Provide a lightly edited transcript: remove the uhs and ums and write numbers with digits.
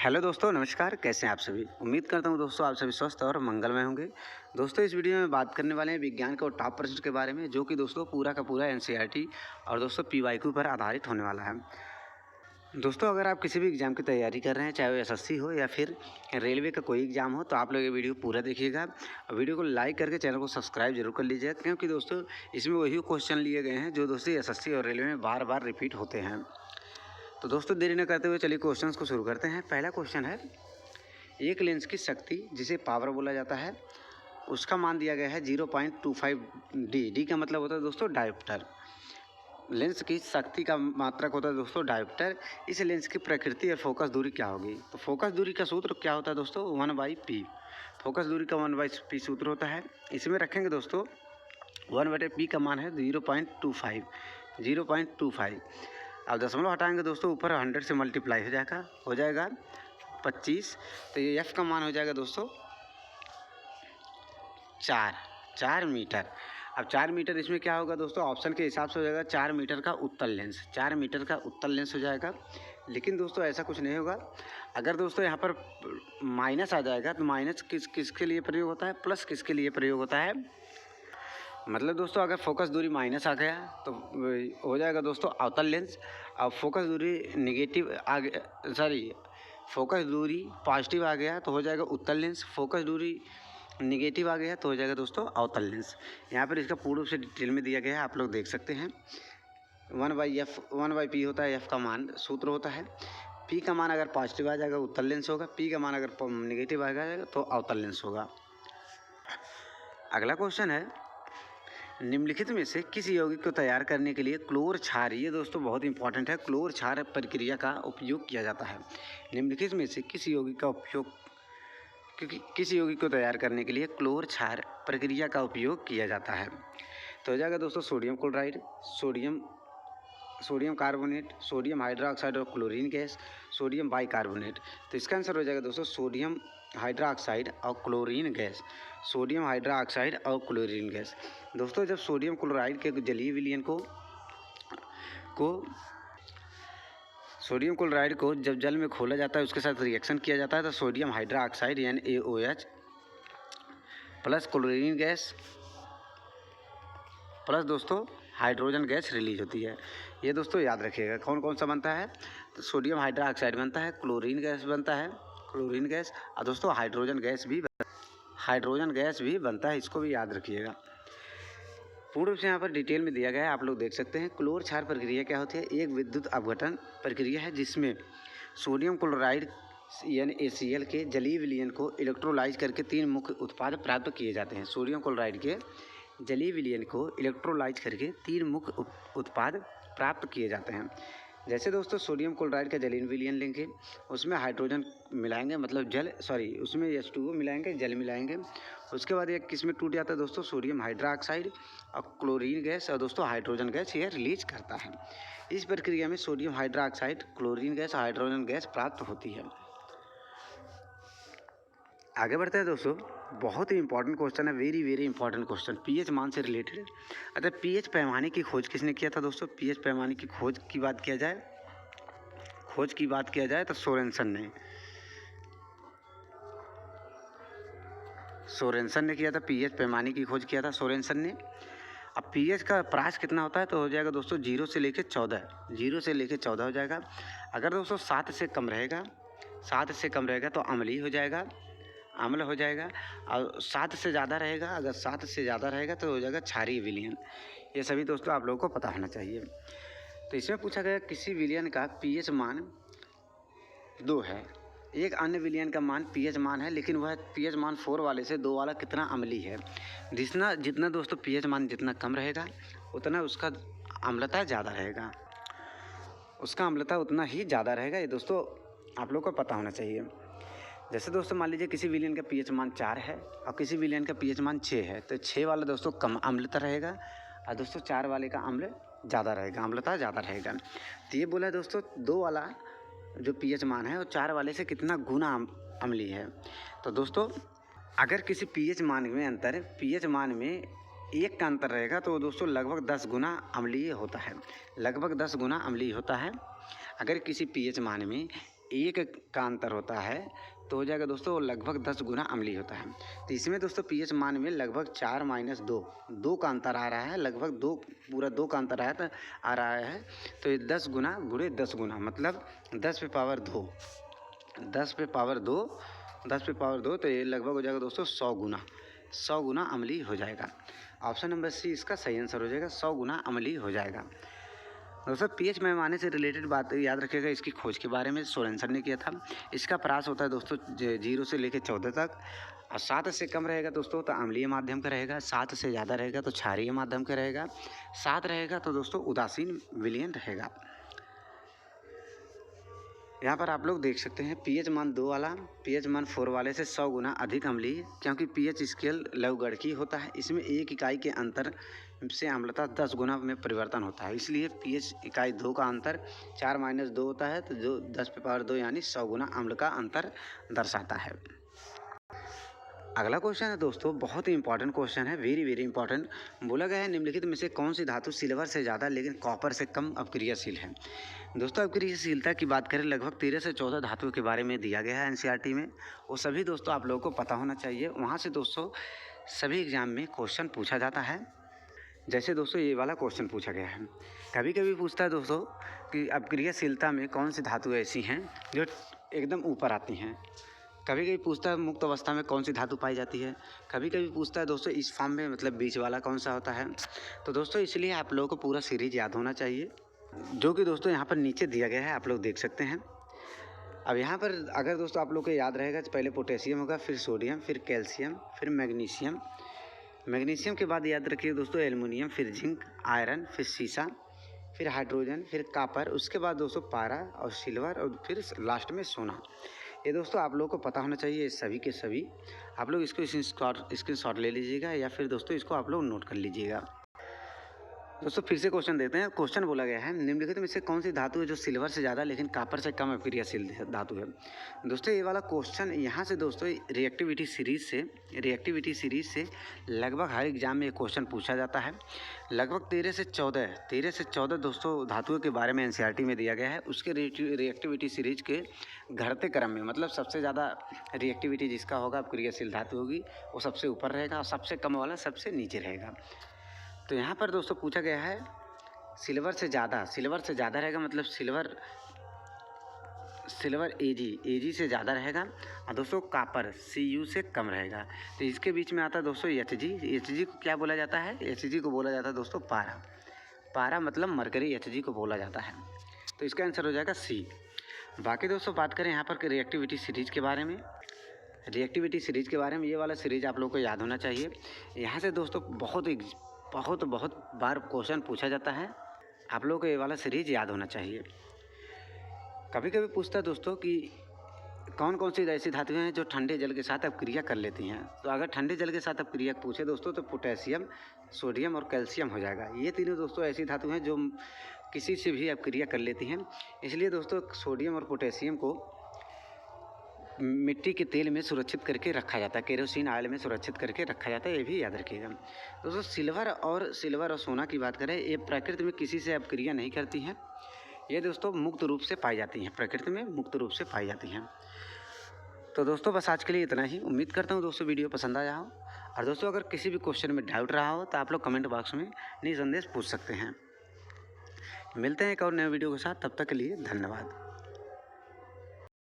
Hello दोस्तों, नमस्कार। कैसे हैं आप सभी। उम्मीद करता हूं दोस्तों आप सभी स्वस्थ और मंगलमय होंगे। दोस्तों इस वीडियो में बात करने वाले हैं विज्ञान के टॉप प्रश्न के बारे में, जो कि दोस्तों पूरा का पूरा एनसीईआरटी और दोस्तों पीवाईक्यू पर आधारित होने वाला है। दोस्तों अगर आप किसी भी एग्ज़ाम की तैयारी कर रहे हैं, चाहे वो एसएससी हो या फिर रेलवे का कोई एग्ज़ाम हो, तो आप लोग ये वीडियो पूरा देखिएगा और वीडियो को लाइक करके चैनल को सब्सक्राइब जरूर कर लीजिएगा, क्योंकि दोस्तों इसमें वही क्वेश्चन लिए गए हैं जो दोस्तों एसएससी और रेलवे में बार बार रिपीट होते हैं। तो दोस्तों देरी न करते हुए चलिए क्वेश्चंस को शुरू करते हैं। पहला क्वेश्चन है, एक लेंस की शक्ति जिसे पावर बोला जाता है, उसका मान दिया गया है 0.25 डी। डी का मतलब होता है दोस्तों डायोप्टर। लेंस की शक्ति का मात्रक होता है दोस्तों डायोप्टर। इस लेंस की प्रकृति और फोकस दूरी क्या होगी? तो फोकस दूरी का सूत्र क्या होता है दोस्तों? 1/p। फोकस दूरी का 1/p सूत्र होता है। इसमें रखेंगे दोस्तों 1/p का मान है 0.25। अब दशमलव हटाएंगे दोस्तों, ऊपर 100 से मल्टीप्लाई हो जाएगा 25। तो ये एफ का मान हो जाएगा दोस्तों 4 मीटर। अब 4 मीटर इसमें क्या होगा दोस्तों? ऑप्शन के हिसाब से हो जाएगा 4 मीटर का उत्तल लेंस। 4 मीटर का उत्तल लेंस हो जाएगा। लेकिन दोस्तों ऐसा कुछ नहीं होगा। अगर दोस्तों यहाँ पर माइनस आ जाएगा तो माइनस किसके लिए प्रयोग होता है, प्लस किसके लिए प्रयोग होता है? मतलब दोस्तों अगर फोकस दूरी माइनस आ गया तो हो जाएगा दोस्तों अवतल लेंस। अब फोकस दूरी नेगेटिव आ गया, फोकस दूरी पॉजिटिव आ गया तो हो जाएगा उत्तल लेंस। फोकस दूरी नेगेटिव आ गया तो हो जाएगा दोस्तों अवतल लेंस। यहाँ पर इसका पूर्ण रूप से डिटेल में दिया गया है, आप लोग देख सकते हैं। 1/p होता है, एफ का मान सूत्र होता है। p का मान अगर पॉजिटिव आ जाएगा उत्तल लेंस होगा, p का मान अगर नेगेटिव आ जाएगा तो अवतल लेंस होगा। अगला क्वेश्चन है, निम्नलिखित में से किस यौगिक को तैयार करने के लिए क्लोर क्षार, ये दोस्तों बहुत इंपॉर्टेंट है, क्लोर क्षार प्रक्रिया का उपयोग किया जाता है। निम्नलिखित में से किस यौगिक को तैयार करने के लिए क्लोर क्षार प्रक्रिया का उपयोग किया जाता है? तो हो जाएगा दोस्तों sodium chloride, sodium carbonate, sodium hydroxide और क्लोरीन गैस, सोडियम बाइकार्बोनेट। तो इसका आंसर हो जाएगा दोस्तों सोडियम हाइड्रोक्साइड और क्लोरीन गैस। सोडियम हाइड्रोक्साइड और क्लोरीन गैस। दोस्तों जब सोडियम क्लोराइड के जलीय विलयन सोडियम क्लोराइड को जब जल में खोला जाता है, उसके साथ रिएक्शन किया जाता है, तो सोडियम हाइड्रोक्साइड यानी AOH plus chlorine gas plus दोस्तों हाइड्रोजन गैस रिलीज होती है। ये दोस्तों याद रखिएगा कौन कौन सा बनता है। तो सोडियम हाइड्रोक्साइड बनता है, क्लोरीन गैस बनता है, क्लोरीन गैस, और दोस्तों हाइड्रोजन गैस भी बनता है, इसको भी याद रखिएगा। पूर्ण रूप से यहाँ पर डिटेल में दिया गया है, आप लोग देख सकते हैं। क्लोर क्षार प्रक्रिया क्या होती है? एक विद्युत अपघटन प्रक्रिया है जिसमें सोडियम क्लोराइड यानी ACl के जलीय विलयन को इलेक्ट्रोलाइज करके 3 मुख्य उत्पाद प्राप्त किए जाते हैं। सोडियम क्लोराइड के जलीय विलयन को इलेक्ट्रोलाइज करके 3 मुख्य उत्पाद प्राप्त किए जाते हैं। जैसे दोस्तों सोडियम क्लोराइड का जलीय विलयन लेंगे, उसमें हाइड्रोजन मिलाएंगे, मतलब उसमें H2O मिलाएंगे, जल मिलाएंगे। उसके बाद एक किस में टूट जाता है दोस्तों? सोडियम हाइड्रोक्साइड और क्लोरीन गैस और दोस्तों हाइड्रोजन गैस ये रिलीज करता है। इस प्रक्रिया में सोडियम हाइड्रोक्साइड, क्लोरीन गैस और हाइड्रोजन गैस प्राप्त होती है। आगे बढ़ते हैं दोस्तों, बहुत ही इंपॉर्टेंट क्वेश्चन है, very very important question, pH मान से रिलेटेड। अच्छा, पीएच पैमाने की खोज किसने किया था दोस्तों? पीएच पैमाने की खोज की बात किया जाए तो सोरेनसन ने किया था। पीएच पैमाने की खोज किया था सोरेनसन ने। अब पीएच का प्रास कितना होता है? तो हो जाएगा दोस्तों 0 से लेकर 14 हो जाएगा। अगर दोस्तों 7 से कम रहेगा तो अम्ल हो जाएगा। और 7 से ज़्यादा रहेगा, अगर 7 से ज़्यादा रहेगा तो हो जाएगा क्षारीय विलयन। ये सभी दोस्तों आप लोगों को पता होना चाहिए। तो इसमें पूछा गया किसी विलयन का पीएच मान 2 है, एक अन्य विलयन का मान पीएच मान है, लेकिन वह पीएच मान 4 वाले से 2 वाला कितना अम्लीय है? जितना दोस्तों पीएच मान जितना कम रहेगा उतना उसका अम्लता ज़्यादा रहेगा, उतना ही ज़्यादा रहेगा। ये दोस्तों आप लोग को पता होना चाहिए। जैसे दोस्तों मान लीजिए किसी विलयन का पीएच मान 4 है और किसी विलयन का पीएच मान 6 है, तो 6 वाला दोस्तों कम अम्लता रहेगा और दोस्तों 4 वाले का अम्लता ज़्यादा रहेगा। तो ये बोला दोस्तों 2 वाला जो पीएच मान है वो 4 वाले से कितना गुना अम्लीय है। तो दोस्तों अगर किसी पीएच मान में 1 का अंतर रहेगा तो दोस्तों लगभग 10 गुना अम्लीय होता है। अगर किसी पीएच मान में 1 का अंतर होता है तो हो जाएगा दोस्तों लगभग 10 गुना अम्लीय होता है। तो इसमें दोस्तों पीएच मान में लगभग 4 - 2, 2 का अंतर आ रहा है, लगभग 2 पूरा 2 का अंतर आ रहा है। तो ये 10 गुना गुणे 10 गुना मतलब 10 पे पावर 2, 10 पे पावर 2, 10 पे पावर 2, तो ये लगभग हो जाएगा दोस्तों 100 गुना अम्लीय हो जाएगा। ऑप्शन नंबर सी इसका सही आंसर हो जाएगा, 100 गुना अम्लीय हो जाएगा। दोस्तों पीएच पैमाने से रिलेटेड बात याद रखिएगा, इसकी खोज के बारे में सोरेनसन ने किया था। इसका परास होता है दोस्तों 0 से लेकर 14 तक, और 7 से कम रहेगा दोस्तों तो अम्लीय माध्यम का रहेगा, 7 से ज़्यादा रहेगा तो क्षारीय माध्यम का रहेगा, 7 रहेगा तो दोस्तों उदासीन विलयन रहेगा। यहाँ पर आप लोग देख सकते हैं पीएच मान 2 वाला पीएच मान 4 वाले से 100 गुना अधिक अम्लीय, क्योंकि पीएच स्केल लवगणकीय होता है। इसमें 1 इकाई के अंतर से अम्लता 10 गुना में परिवर्तन होता है, इसलिए पीएच इकाई 2 का अंतर 4 - 2 होता है, तो जो 10 पे पावर 2 यानी 100 गुना अम्ल का अंतर दर्शाता है। अगला क्वेश्चन है दोस्तों, बहुत ही इंपॉर्टेंट क्वेश्चन है, वेरी वेरी इंपॉर्टेंट। बोला गया है निम्नलिखित में से कौन सी धातु सिल्वर से ज़्यादा लेकिन कॉपर से कम अपक्रियाशील है। दोस्तों अपक्रियाशीलता की बात करें लगभग 13 से 14 धातुओं के बारे में दिया गया है एनसीईआरटी में। वो सभी दोस्तों आप लोगों को पता होना चाहिए, वहाँ से दोस्तों सभी एग्जाम में क्वेश्चन पूछा जाता है। जैसे दोस्तों ये वाला क्वेश्चन पूछा गया है, कभी कभी पूछता है दोस्तों कि अपक्रियाशीलता में कौन सी धातु ऐसी हैं जो एकदम ऊपर आती हैं। कभी कभी पूछता है मुक्त अवस्था में कौन सी धातु पाई जाती है। कभी कभी पूछता है दोस्तों इस फॉर्म में मतलब बीच वाला कौन सा होता है। तो दोस्तों इसलिए आप लोगों को पूरा सीरीज याद होना चाहिए, जो कि दोस्तों यहाँ पर नीचे दिया गया है, आप लोग देख सकते हैं। अब यहाँ पर अगर दोस्तों आप लोग को याद रहेगा तो पहले पोटेशियम होगा, फिर सोडियम, फिर कैल्शियम, फिर मैग्नीशियम। मैग्नीशियम के बाद याद रखिए दोस्तों एल्युमिनियम, फिर जिंक, आयरन, फिर सीसा, फिर हाइड्रोजन, फिर कापर, उसके बाद दोस्तों पारा और सिल्वर, और फिर लास्ट में सोना। ये दोस्तों आप लोगों को पता होना चाहिए सभी के सभी। आप लोग इसको स्क्रीनशॉट ले लीजिएगा या फिर दोस्तों इसको आप लोग नोट कर लीजिएगा। दोस्तों फिर से क्वेश्चन देते हैं। क्वेश्चन बोला गया है निम्नलिखित में से कौन सी धातु है जो सिल्वर से ज़्यादा लेकिन कॉपर से कम अपक्रियाशील धातु है। दोस्तों ये वाला क्वेश्चन यहाँ से दोस्तों रिएक्टिविटी सीरीज से लगभग हर एग्जाम में ये क्वेश्चन पूछा जाता है। लगभग 13 से 14 दोस्तों धातुओं के बारे में एनसीईआरटी में दिया गया है। उसके रिएक्टिविटी सीरीज के घटते क्रम में मतलब सबसे ज़्यादा रिएक्टिविटी जिसका होगा अपक्रियाशील धातु होगी वो सबसे ऊपर रहेगा, और सबसे कम वाला सबसे नीचे रहेगा। तो यहाँ पर दोस्तों पूछा गया है सिल्वर से ज़्यादा रहेगा, मतलब सिल्वर एजी से ज़्यादा रहेगा, और दोस्तों कॉपर Cu से कम रहेगा। तो इसके बीच में आता है दोस्तों Hg को क्या बोला जाता है, Hg को बोला जाता है दोस्तों पारा मतलब मरकरी Hg को बोला जाता है। तो इसका आंसर हो जाएगा सी। बाकी दोस्तों बात करें यहाँ पर रिएक्टिविटी सीरीज के बारे में, ये वाला सीरीज आप लोगों को याद होना चाहिए। यहाँ से दोस्तों बहुत बार क्वेश्चन पूछा जाता है, आप लोगों को ये वाला सीरीज याद होना चाहिए। कभी कभी पूछता है दोस्तों कि कौन कौन सी ऐसी धातुएं हैं जो ठंडे जल के साथ अपक्रिया कर लेती हैं। तो अगर ठंडे जल के साथ अपक्रिया पूछे दोस्तों तो पोटेशियम, सोडियम और कैल्शियम हो जाएगा। ये तीनों दोस्तों ऐसी धातु हैं जो किसी से भी अपक्रिया कर लेती हैं, इसलिए दोस्तों सोडियम और पोटेशियम को मिट्टी के तेल में सुरक्षित करके रखा जाता है, केरोसिन ऑयल में सुरक्षित करके रखा जाता है, ये भी याद रखिएगा। दोस्तों सिल्वर और सोना की बात करें, ये प्रकृति में किसी से अपक्रिया नहीं करती हैं, ये दोस्तों मुक्त रूप से पाई जाती हैं, प्रकृति में मुक्त रूप से पाई जाती हैं। तो दोस्तों बस आज के लिए इतना ही। उम्मीद करता हूँ दोस्तों वीडियो पसंद आया हो, और दोस्तों अगर किसी भी क्वेश्चन में डाउट रहा हो तो आप लोग कमेंट बॉक्स में निसंदेह पूछ सकते हैं। मिलते हैं एक और नए वीडियो के साथ, तब तक के लिए धन्यवाद।